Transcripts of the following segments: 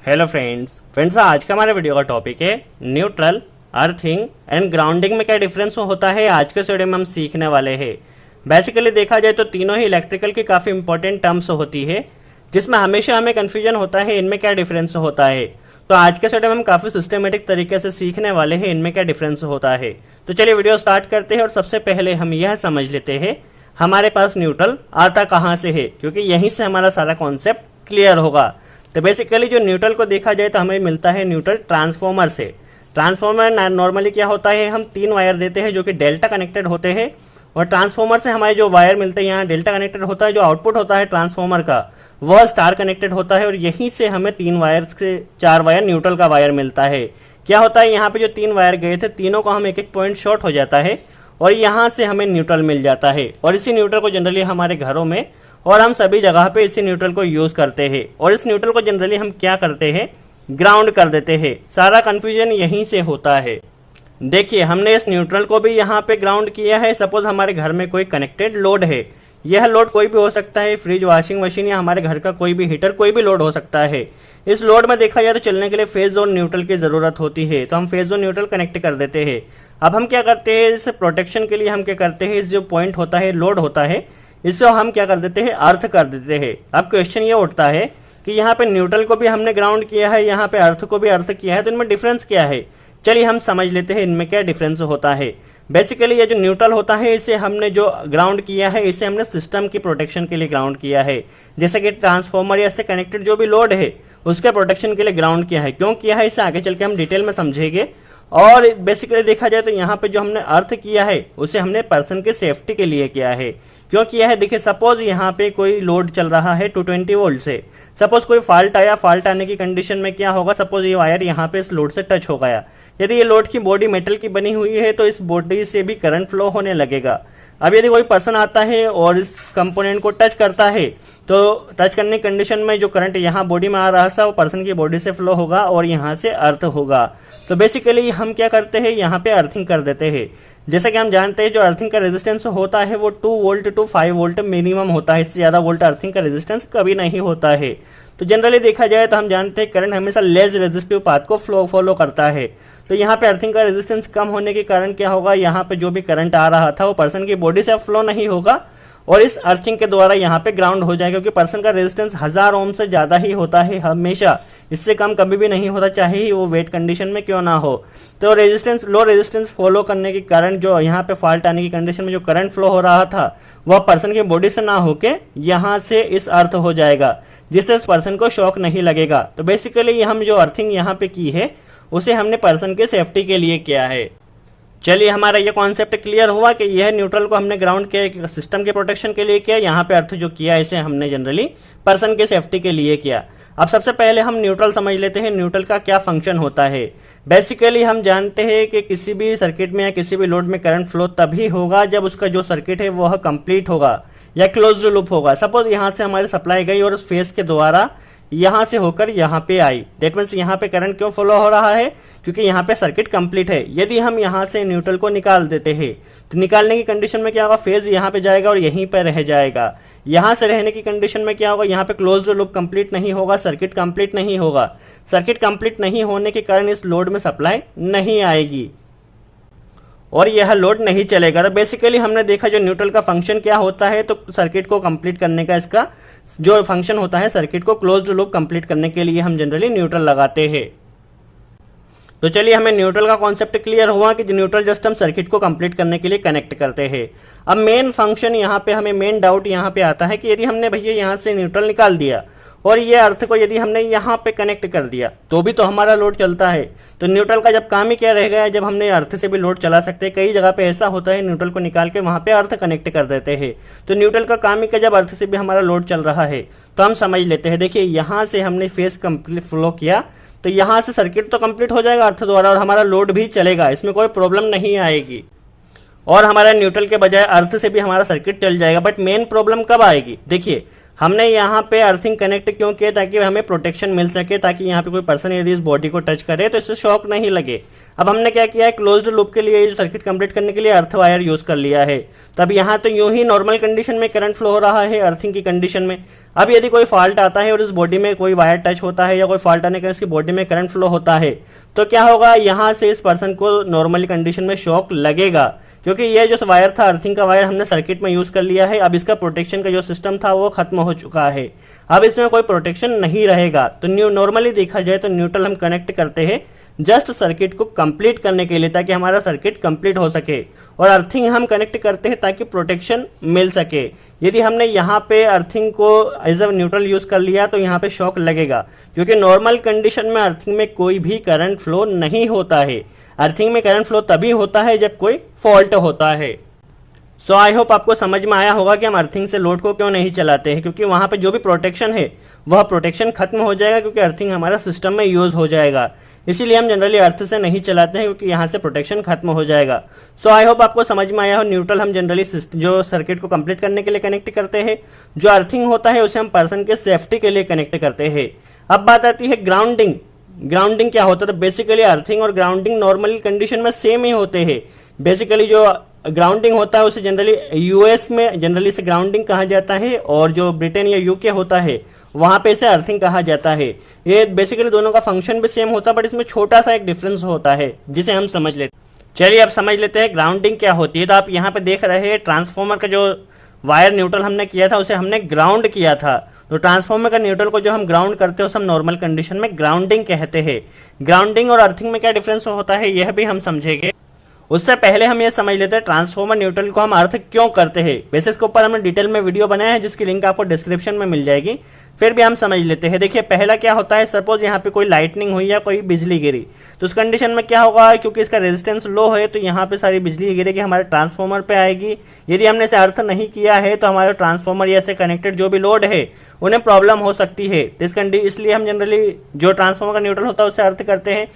Hello friends आज का हमारे वीडियो का टॉपिक है न्यूट्रल, अर्थिंग एंड ग्राउंडिंग में क्या डिफरेंस होता है। आज के वीडियो में हम सीखने वाले हैं। बेसिकली देखा जाए तो तीनों ही इलेक्ट्रिकल की काफ़ी इंपॉर्टेंट टर्म्स होती है, जिसमें हमेशा हमें कन्फ्यूजन होता है इनमें क्या डिफरेंस होता है। तो आज के वीडियो में हम काफ़ी सिस्टमेटिक तरीके से सीखने वाले हैं इनमें क्या डिफरेंस होता है। तो चलिए वीडियो स्टार्ट करते हैं। और सबसे पहले हम यह समझ लेते हैं हमारे पास न्यूट्रल आता कहाँ से है, क्योंकि यहीं से हमारा सारा कॉन्सेप्ट क्लियर होगा। तो बेसिकली जो न्यूट्रल को देखा जाए तो हमें मिलता है न्यूट्रल ट्रांसफॉर्मर से। ट्रांसफॉर्मर नॉर्मली क्या होता है, हम 3 वायर देते हैं जो कि डेल्टा कनेक्टेड होते हैं, और ट्रांसफॉर्मर से हमारे जो वायर मिलते हैं यहाँ डेल्टा कनेक्टेड होता है, जो आउटपुट होता है ट्रांसफॉर्मर का वह स्टार कनेक्टेड होता है, और यहीं से हमें 3 वायर से 4 वायर न्यूट्रल का वायर मिलता है। क्या होता है, यहाँ पे जो 3 वायर गए थे तीनों का हम एक एक पॉइंट शॉर्ट हो जाता है और यहाँ से हमें न्यूट्रल मिल जाता है। और इसी न्यूट्रल को जनरली हमारे घरों में और हम सभी जगह पे इसी न्यूट्रल को यूज करते हैं, और इस न्यूट्रल को जनरली हम क्या करते हैं, ग्राउंड कर देते हैं। सारा कंफ्यूजन यहीं से होता है। देखिए हमने इस न्यूट्रल को भी यहाँ पे ग्राउंड किया है। सपोज हमारे घर में कोई कनेक्टेड लोड है, यह लोड कोई भी हो सकता है, फ्रिज, वॉशिंग मशीन या हमारे घर का कोई भी हीटर, कोई भी लोड हो सकता है। इस लोड में देखा जाए तो चलने के लिए फेज और न्यूट्रल की जरूरत होती है, तो हम फेज और न्यूट्रल कनेक्ट कर देते हैं। अब हम क्या करते हैं, इस प्रोटेक्शन के लिए हम क्या करते हैं, इस जो पॉइंट होता है, लोड होता है, इसको हम क्या कर देते हैं, अर्थ कर देते हैं। अब क्वेश्चन ये उठता है कि यहाँ पे न्यूट्रल को भी हमने ग्राउंड किया है, यहाँ पे अर्थ को भी अर्थ किया है, तो इनमें डिफरेंस क्या है। चलिए हम समझ लेते हैं इनमें क्या डिफरेंस होता है। बेसिकली ये जो न्यूट्रल होता है इसे हमने जो ग्राउंड किया है, इसे हमने सिस्टम की प्रोटेक्शन के लिए ग्राउंड किया है। जैसे कि ट्रांसफॉर्मर या इससे कनेक्टेड जो भी लोड है उसके प्रोटेक्शन के लिए ग्राउंड किया है। क्यों किया है इसे आगे चल के हम डिटेल में समझेंगे। और बेसिकली देखा जाए तो यहाँ पे जो हमने अर्थ किया है उसे हमने पर्सन के सेफ्टी के लिए किया है। क्यों किया है, देखिए सपोज यहाँ पे कोई लोड चल रहा है 220 वोल्ट से, सपोज कोई फॉल्ट आया, फॉल्ट आने की कंडीशन में क्या होगा, सपोज ये वायर यहाँ पे इस लोड से टच हो गया। यदि ये लोड की बॉडी मेटल की बनी हुई है तो इस बॉडी से भी करंट फ्लो होने लगेगा। अब यदि कोई पर्सन आता है और इस कंपोनेंट को टच करता है तो टच करने की कंडीशन में जो करंट यहाँ बॉडी में आ रहा था वो पर्सन की बॉडी से फ्लो होगा और यहाँ से अर्थ होगा। तो बेसिकली हम क्या करते हैं, यहाँ पे अर्थिंग कर देते हैं। जैसे कि हम जानते हैं जो अर्थिंग का रेजिस्टेंस होता है वो 2 वोल्ट टू 5 वोल्ट मिनिमम होता है, इससे ज़्यादा वोल्ट अर्थिंग का रेजिस्टेंस कभी नहीं होता है। तो जनरली देखा जाए तो हम जानते हैं करंट हमेशा लेस रेजिस्टिव पाथ को फॉलो करता है। तो यहाँ पे अर्थिंग का रेजिस्टेंस कम होने के कारण क्या होगा, यहाँ पे जो भी करंट आ रहा था वो पर्सन की बॉडी से फ्लो नहीं होगा और इस अर्थिंग के द्वारा यहाँ पे ग्राउंड हो जाएगा, क्योंकि पर्सन का रेजिस्टेंस 1000 ओम से ज़्यादा ही होता है हमेशा, इससे कम कभी भी नहीं होता, चाहे ही वो वेट कंडीशन में क्यों ना हो। तो रेजिस्टेंस लो रेजिस्टेंस फॉलो करने के कारण जो यहाँ पे फॉल्ट आने की कंडीशन में जो करंट फ्लो हो रहा था वह पर्सन की बॉडी से ना होके यहाँ से इस अर्थ हो जाएगा, जिससे उस पर्सन को शॉक नहीं लगेगा। तो बेसिकली हम जो अर्थिंग यहाँ पे की है उसे हमने पर्सन के सेफ्टी के लिए किया है। चलिए हमारा ये कॉन्सेप्ट क्लियर हुआ कि यह न्यूट्रल को हमने ग्राउंड किया सिस्टम के प्रोटेक्शन के लिए किया, यहाँ पे अर्थ जो किया इसे हमने जनरली पर्सन के सेफ्टी के लिए किया। अब सबसे पहले हम न्यूट्रल समझ लेते हैं, न्यूट्रल का क्या फंक्शन होता है। बेसिकली हम जानते हैं कि किसी भी सर्किट में या किसी भी लोड में करंट फ्लो तभी होगा जब उसका जो सर्किट है वह कंप्लीट होगा या क्लोज्ड लूप होगा। सपोज यहाँ से हमारी सप्लाई गई और उस फेस के द्वारा यहाँ से होकर यहाँ पे आई, दैट मीन्स यहाँ पे करंट क्यों फ्लो हो रहा है, क्योंकि यहाँ पे सर्किट कंप्लीट है। यदि हम यहाँ से न्यूट्रल को निकाल देते हैं तो निकालने की कंडीशन में क्या होगा, फेज यहाँ पे जाएगा और यहीं पे रह जाएगा। यहाँ से रहने की कंडीशन में क्या होगा, यहाँ पे क्लोज्ड लूप कंप्लीट नहीं होगा, सर्किट कंप्लीट नहीं होगा। सर्किट कंप्लीट नहीं होने के कारण इस लोड में सप्लाई नहीं आएगी और यह लोड नहीं चलेगा। तो बेसिकली हमने देखा जो न्यूट्रल का फंक्शन क्या होता है, तो सर्किट को कंप्लीट करने का इसका जो फंक्शन होता है, सर्किट को क्लोज्ड लूप कंप्लीट करने के लिए हम जनरली न्यूट्रल लगाते हैं। तो चलिए हमें न्यूट्रल का कॉन्सेप्ट क्लियर हुआ कि न्यूट्रल जस्ट हम सर्किट को कंप्लीट करने के लिए कनेक्ट करते हैं। अब मेन फंक्शन यहाँ पे हमें मेन डाउट यहाँ पे आता है कि यदि हमने भैया यहाँ से न्यूट्रल निकाल दिया और ये अर्थ को यदि हमने यहाँ पे कनेक्ट कर दिया तो भी तो हमारा लोड चलता है। तो न्यूट्रल का जब काम ही क्या रह गया है, जब हमने अर्थ से भी लोड चला सकते हैं। कई जगह पे ऐसा होता है न्यूट्रल को निकाल के वहाँ पे अर्थ कनेक्ट कर देते हैं, तो न्यूट्रल का काम ही क्या, जब अर्थ से भी हमारा लोड चल रहा है। तो हम समझ लेते हैं, देखिए यहाँ से हमने फेस कंप्लीट फ्लो किया तो यहाँ से सर्किट तो कंप्लीट हो जाएगा अर्थ द्वारा और हमारा लोड भी चलेगा, इसमें कोई प्रॉब्लम नहीं आएगी और हमारा न्यूट्रल के बजाय अर्थ से भी हमारा सर्किट चल जाएगा। बट मेन प्रॉब्लम कब आएगी, देखिए हमने यहाँ पे अर्थिंग कनेक्ट क्यों किया, ताकि हमें प्रोटेक्शन मिल सके, ताकि यहाँ पे कोई पर्सन यदि इस बॉडी को टच करे तो इससे शॉक नहीं लगे। अब हमने क्या किया है, क्लोज्ड लूप के लिए जो सर्किट कंप्लीट करने के लिए अर्थ वायर यूज कर लिया है। तो अब यहाँ तो यूं ही नॉर्मल कंडीशन में करंट फ्लो हो रहा है अर्थिंग की कंडीशन में। अब यदि कोई फॉल्ट आता है और इस बॉडी में कोई वायर टच होता है या कोई फॉल्ट आने के इसकी बॉडी में करंट फ्लो होता है, तो क्या होगा, यहाँ से इस पर्सन को नॉर्मल कंडीशन में शॉक लगेगा, क्योंकि ये जो वायर था अर्थिंग का वायर हमने सर्किट में यूज कर लिया है। अब इसका प्रोटेक्शन का जो सिस्टम था वो खत्म हो चुका है, अब इसमें कोई प्रोटेक्शन नहीं रहेगा। तो नॉर्मली देखा जाए तो न्यूट्रल हम कनेक्ट करते हैं जस्ट सर्किट को कंप्लीट करने के लिए, ताकि हमारा सर्किट कंप्लीट हो सके, और अर्थिंग हम कनेक्ट करते हैं ताकि प्रोटेक्शन मिल सके। यदि हमने यहाँ पे अर्थिंग को एज अ न्यूट्रल यूज कर लिया तो यहाँ पे शॉक लगेगा, क्योंकि नॉर्मल कंडीशन में अर्थिंग में कोई भी करंट फ्लो नहीं होता है। अर्थिंग में करंट फ्लो तभी होता है जब कोई फॉल्ट होता है। सो आई होप आपको समझ में आया होगा कि हम अर्थिंग से लोड को क्यों नहीं चलाते हैं, क्योंकि वहां पे जो भी प्रोटेक्शन है वह प्रोटेक्शन खत्म हो जाएगा, क्योंकि अर्थिंग हमारा सिस्टम में यूज हो जाएगा। इसीलिए हम जनरली अर्थ से नहीं चलाते हैं, क्योंकि यहाँ से प्रोटेक्शन खत्म हो जाएगा। सो आई होप आपको समझ में आया हो। न्यूट्रल हम जनरली जो सर्किट को कंप्लीट करने के लिए कनेक्ट करते हैं, जो अर्थिंग होता है उसे हम पर्सन के सेफ्टी के लिए कनेक्ट करते हैं। अब बात आती है ग्राउंडिंग। ग्राउंडिंग क्या होता है, तो बेसिकली अर्थिंग और ग्राउंडिंग नॉर्मल कंडीशन में सेम ही होते हैं। बेसिकली जो ग्राउंडिंग होता है उसे जनरली यूएस में जनरली से ग्राउंडिंग कहा जाता है, और जो ब्रिटेन या यूके होता है वहां पे इसे अर्थिंग कहा जाता है। ये बेसिकली दोनों का फंक्शन भी सेम होता है, बट इसमें छोटा सा एक डिफरेंस होता है जिसे हम समझ लेते हैं। चलिए अब समझ लेते हैं ग्राउंडिंग क्या होती है। तो आप यहाँ पे देख रहे हैं ट्रांसफॉर्मर का जो वायर न्यूट्रल हमने किया था उसे हमने ग्राउंड किया था। तो ट्रांसफॉर्मर का न्यूट्रल को जो हम ग्राउंड करते हैं उसे हम नॉर्मल कंडीशन में ग्राउंडिंग कहते हैं। ग्राउंडिंग और अर्थिंग में क्या डिफरेंस होता है यह भी हम समझेंगे। उससे पहले हम ये समझ लेते हैं ट्रांसफॉर्मर न्यूट्रल को हम अर्थ क्यों करते हैं। वैसे इसके ऊपर हमने डिटेल में वीडियो बनाया है जिसकी लिंक आपको डिस्क्रिप्शन में मिल जाएगी, फिर भी हम समझ लेते हैं। देखिए पहला क्या होता है, सपोज यहाँ पे कोई लाइटनिंग हुई या कोई बिजली गिरी, तो उस कंडीशन में क्या होगा, क्योंकि इसका रेजिस्टेंस लो है तो यहाँ पे सारी बिजली गिरेगी हमारे ट्रांसफॉर्मर पे आएगी। यदि हमने इसे अर्थ नहीं किया है तो हमारे ट्रांसफॉर्मर या से कनेक्टेड जो भी लोड है उन्हें प्रॉब्लम हो सकती है। इसलिए हम जनरली जो ट्रांसफॉर्मर का न्यूट्रल होता है उससे अर्थ करते हैं।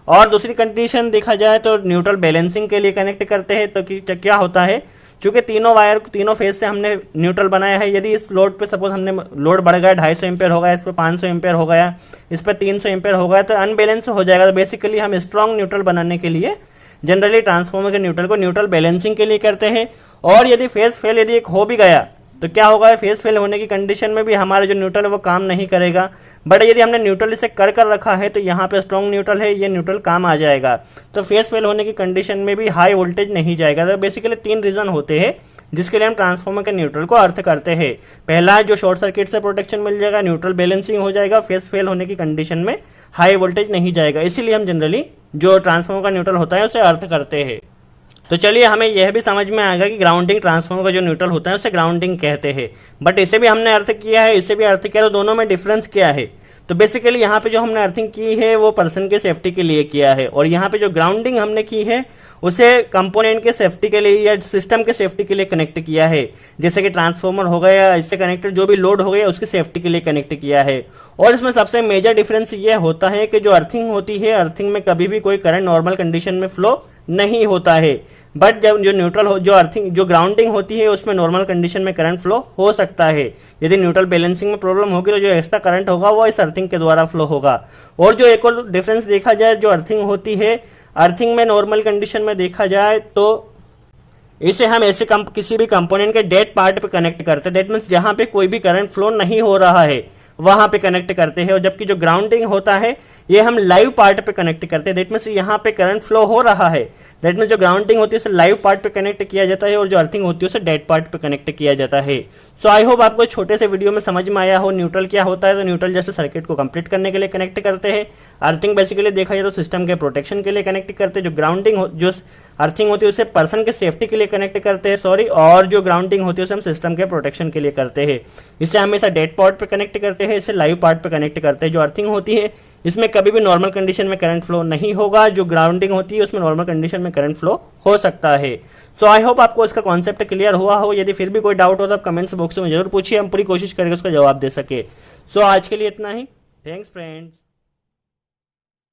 और दूसरी कंडीशन देखा जाए तो न्यूट्रल बैलेंसिंग के लिए कनेक्ट करते हैं। तो क्या होता है, क्योंकि तीनों फेज से हमने न्यूट्रल बनाया है, यदि इस लोड पे सपोज हमने लोड बढ़ गया 250 एम्पेयर हो गया, इस पर 500 एम्पेयर हो गया, इस पर 300 एम्पेयर हो गया, तो अनबैलेंस हो जाएगा। तो बेसिकली हम स्ट्रॉन्ग न्यूट्रल बनाने के लिए जनरली ट्रांसफॉर्मर के न्यूट्रल को न्यूट्रल बैलेंसिंग के लिए करते हैं। और यदि फेज फेल यदि एक हो भी गया तो क्या होगा, फेज फेल होने की कंडीशन में भी हमारा जो न्यूट्रल है वो काम नहीं करेगा। बट यदि हमने न्यूट्रल इसे कर रखा है तो यहाँ पे स्ट्रॉन्ग न्यूट्रल है, ये न्यूट्रल काम आ जाएगा। तो फेज फेल होने की कंडीशन में भी हाई वोल्टेज नहीं जाएगा। तो बेसिकली 3 रीजन होते हैं जिसके लिए हम ट्रांसफॉर्मर के न्यूट्रल को अर्थ करते हैं। पहला, जो शॉर्ट सर्किट से प्रोटेक्शन मिल जाएगा, न्यूट्रल बैलेंसिंग हो जाएगा, फेज फेल होने की कंडीशन में हाई वोल्टेज नहीं जाएगा। इसीलिए हम जनरली जो ट्रांसफॉर्मर का न्यूट्रल होता है उसे अर्थ करते हैं। तो चलिए हमें यह भी समझ में आएगा कि ग्राउंडिंग ट्रांसफॉर्मर का जो न्यूट्रल होता है उसे ग्राउंडिंग कहते हैं। बट इसे भी हमने अर्थ किया है, इसे भी अर्थ किया, तो दोनों में डिफरेंस क्या है। तो बेसिकली यहाँ पे जो हमने अर्थिंग की है वो पर्सन के सेफ्टी के लिए किया है, और यहाँ पे जो ग्राउंडिंग हमने की है उसे कंपोनेंट के सेफ्टी के लिए या सिस्टम के सेफ्टी के लिए कनेक्ट किया है। जैसे कि ट्रांसफॉर्मर हो गया, इससे कनेक्टेड जो भी लोड हो गया उसकी सेफ्टी के लिए कनेक्ट किया है। और इसमें सबसे मेजर डिफरेंस ये होता है कि जो अर्थिंग होती है, अर्थिंग में कभी भी कोई करंट नॉर्मल कंडीशन में फ्लो नहीं होता है। बट जब जो न्यूट्रल हो जो अर्थिंग जो ग्राउंडिंग होती है उसमें नॉर्मल कंडीशन में करंट फ्लो हो सकता है। यदि न्यूट्रल बैलेंसिंग में प्रॉब्लम होगी तो जो एक्स्ट्रा करंट होगा वो इस अर्थिंग के द्वारा फ्लो होगा। और जो एक और डिफरेंस देखा जाए, जो अर्थिंग होती है, अर्थिंग में नॉर्मल कंडीशन में देखा जाए तो इसे हम ऐसे किसी भी कंपोनेंट के डेड पार्ट पे कनेक्ट करते हैं। दैट मीन्स जहां पे कोई भी करंट फ्लो नहीं हो रहा है वहां पे कनेक्ट करते हैं। और जबकि जो ग्राउंडिंग होता है ये हम लाइव पार्ट पे कनेक्ट करते हैं। दैट मीन्स यहाँ पे करंट फ्लो हो रहा है, दैट मीन्स जो ग्राउंडिंग होती है उसे लाइव पार्ट पे कनेक्ट किया जाता है, और जो अर्थिंग होती है उसे डेड पार्ट पे कनेक्ट किया जाता है। सो आई होप आपको छोटे से वीडियो में समझ में आया हो न्यूट्रल क्या होता है। तो न्यूट्रल जैसे सर्किट को कंप्लीट करने के लिए कनेक्ट करते हैं। अर्थिंग बेसिकली देखा जाए तो सिस्टम के प्रोटेक्शन के लिए कनेक्ट करते हैं। जो ग्राउंडिंग जो अर्थिंग होती है उसे पर्सन के सेफ्टी के लिए कनेक्ट करते हैं, और जो ग्राउंडिंग होती है उसे हम सिस्टम के प्रोटेक्शन के लिए करते हैं। इसे हमेशा डेड पार्ट पे कनेक्ट करते हैं, इसे लाइव पार्ट पे कनेक्ट करते हैं। जो अर्थिंग होती है इसमें कभी भी नॉर्मल कंडीशन में करंट फ्लो नहीं होगा, जो ग्राउंडिंग होती है उसमें नॉर्मल कंडीशन में करंट फ्लो हो सकता है। सो आई होप आपको इसका कॉन्सेप्ट क्लियर हुआ हो। यदि फिर भी कोई डाउट हो तो आप कमेंट्स बॉक्स में जरूर पूछिए, हम पूरी कोशिश करेंगे उसका जवाब दे सके। सो आज के लिए इतना ही। Thanks friends.